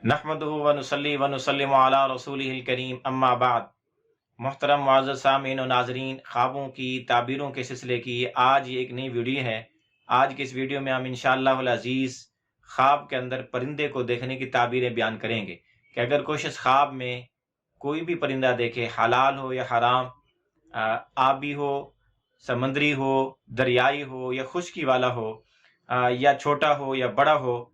नहमदुहु व नुसल्ली व नुसल्लिमु अला रसूलिहिल करीम अम्मा बाद। मोहतरम मुअज़्ज़ज़ सामीन व नाज़रीन, ख्वाबों की ताबीरों के सिलसिले की आज ये एक नई वीडियो है। आज की इस वीडियो में हम इंशाअल्लाहुल अज़ीज़ ख्वाब के अंदर परिंदे को देखने की ताबीरें बयान करेंगे कि अगर कोई शख्स ख्वाब में कोई भी परिंदा देखे, हलाल हो या हराम, आबी हो, समंदरी हो, दरियाई हो या खुश्की वाला हो, या छोटा हो या बड़ा हो,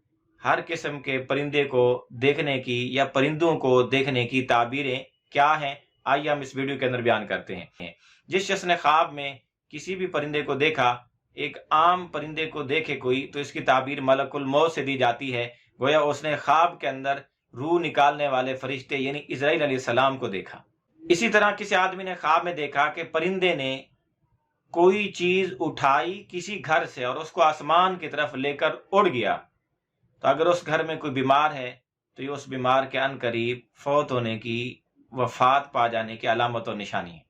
हर किस्म के परिंदे को देखने की या परिंदों को देखने की ताबीरें क्या हैं, आइए हम इस वीडियो के अंदर बयान करते हैं। जिस शख्स ने ख्वाब में किसी भी परिंदे को देखा, एक आम परिंदे को देखे कोई, तो इसकी ताबीर मलकुल मौत से दी जाती है, गोया उसने ख्वाब के अंदर रूह निकालने वाले फरिश्ते यानी इज़राइल अलैहिस्सलाम को देखा। इसी तरह किसी आदमी ने ख्वाब में देखा कि परिंदे ने कोई चीज उठाई किसी घर से और उसको आसमान की तरफ लेकर उड़ गया, तो अगर उस घर में कोई बीमार है तो ये उस बीमार के अनकरीब फौत होने की, वफात पा जाने की अलामत और निशानी है।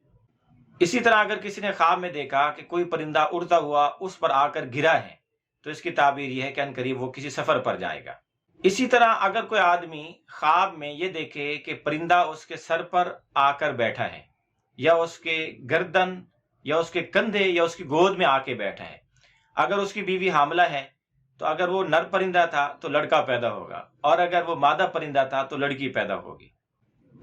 इसी तरह अगर किसी ने ख्वाब में देखा कि कोई परिंदा उड़ता हुआ उस पर आकर गिरा है, तो इसकी ताबीर यह है कि अनकरीब वो किसी सफर पर जाएगा। इसी तरह अगर कोई आदमी ख्वाब में ये देखे कि परिंदा उसके सर पर आकर बैठा है, या उसके गर्दन या उसके कंधे या उसकी गोद में आके बैठा है, अगर उसकी बीवी हामला है तो अगर वो नर परिंदा था तो लड़का पैदा होगा, और अगर वो मादा परिंदा था तो लड़की पैदा होगी।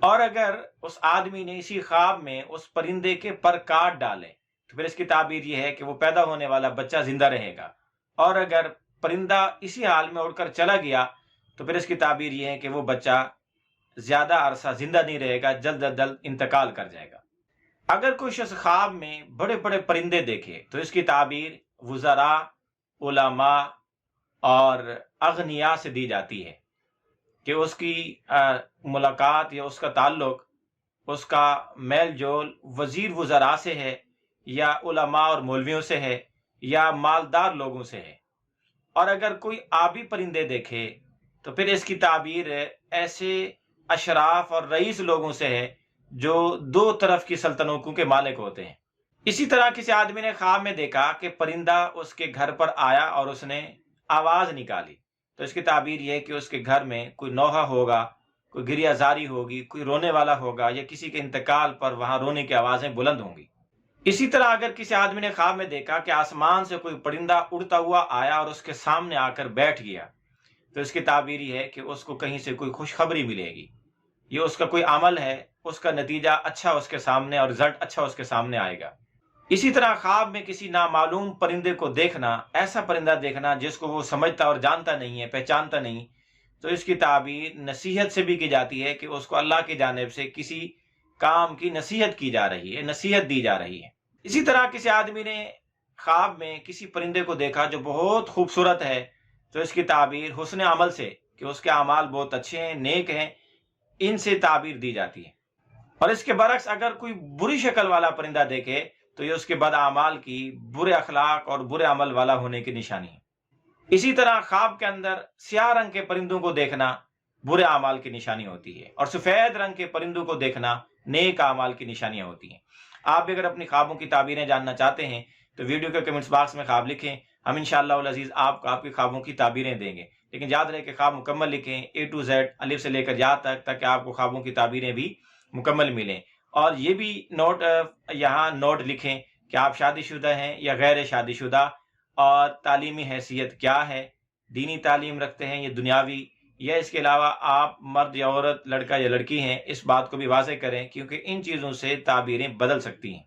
और अगर उस आदमी ने इसी ख्वाब में उस परिंदे के पर काट डाले तो फिर इसकी ताबीर यह है कि वो पैदा होने वाला बच्चा जिंदा रहेगा। और अगर परिंदा इसी हाल में उड़कर चला गया तो फिर इसकी ताबीर यह है कि वो बच्चा ज्यादा अरसा जिंदा नहीं रहेगा, जल्द अज जल्द इंतकाल कर जाएगा। अगर कोई शख्स ख्वाब में बड़े बड़े परिंदे देखे तो इसकी ताबीर वुज़रा, उलमा और अगनिया से दी जाती है कि उसकी मुलाकात या उसका ताल्लुक, उसका मेल जोल वजीर वुज़रा से है, या उलमा और मौलवियों से है, या मालदार लोगों से है। और अगर कोई आबी परिंदे देखे तो फिर इसकी ताबीर ऐसे अशराफ और रईस लोगों से है जो दो तरफ की सल्तनतों के मालिक होते हैं। इसी तरह किसी आदमी ने ख्वाब में देखा कि परिंदा उसके घर पर आया और उसने आवाज निकाली, तो इसकी ताबीर यह है कि उसके घर में कोई नौहा होगा, कोई गिरियाजारी होगी, कोई रोने वाला होगा, या किसी के इंतकाल पर वहां रोने की आवाजें बुलंद होंगी। इसी तरह अगर किसी आदमी ने ख्वाब में देखा कि आसमान से कोई परिंदा उड़ता हुआ आया और उसके सामने आकर बैठ गया, तो इसकी ताबीर यह है कि उसको कहीं से कोई खुशखबरी मिलेगी, ये उसका कोई अमल है, उसका नतीजा अच्छा उसके सामने और रिजल्ट अच्छा उसके सामने आएगा। इसी तरह ख्वाब में किसी नामालूम परिंदे को देखना, ऐसा परिंदा देखना जिसको वो समझता और जानता नहीं है, पहचानता नहीं, तो इसकी ताबीर नसीहत से भी की जाती है कि उसको अल्लाह की जानिब से किसी काम की नसीहत की जा रही है, नसीहत दी जा रही है। इसी तरह किसी आदमी ने ख्वाब में किसी परिंदे को देखा जो बहुत खूबसूरत है, तो इसकी ताबीर हुस्न अमल से, कि उसके अमाल बहुत अच्छे हैं, नेक हैं, इनसे ताबीर दी जाती है। और इसके बरक्स अगर कोई बुरी शक्ल वाला परिंदा देखे तो ये उसके बद अमाल की, बुरे अखलाक और बुरे अमल वाला होने की निशानी है। इसी तरह ख्वाब के अंदर स्याह रंग के परिंदों को देखना बुरे अमाल की निशानी होती है, और सफेद रंग के परिंदों को देखना नेक अमाल की निशानियां होती हैं। आप भी अगर अपनी ख्वाबों की ताबीरें जानना चाहते हैं तो वीडियो के कमेंट्स बॉक्स में ख्वाब लिखें, हम इंशाअल्लाह अज़ीज़ आपको आपकी ख्वाबों की ताबीरें देंगे। लेकिन याद रहे कि ख्वाब मुकम्मल लिखें, A to Z, अलिफ से लेकर या तक, ताकि आपको ख्वाबों की ताबीरें भी मुकम्मल मिलें। और ये भी नोट, यहाँ नोट लिखें कि आप शादीशुदा हैं या गैर शादीशुदा, और तालीमी हैसियत क्या है, दीनी तालीम रखते हैं या दुनियावी, या इसके अलावा आप मर्द या औरत, लड़का या लड़की हैं, इस बात को भी वाज़ेह करें, क्योंकि इन चीज़ों से ताबीरें बदल सकती हैं।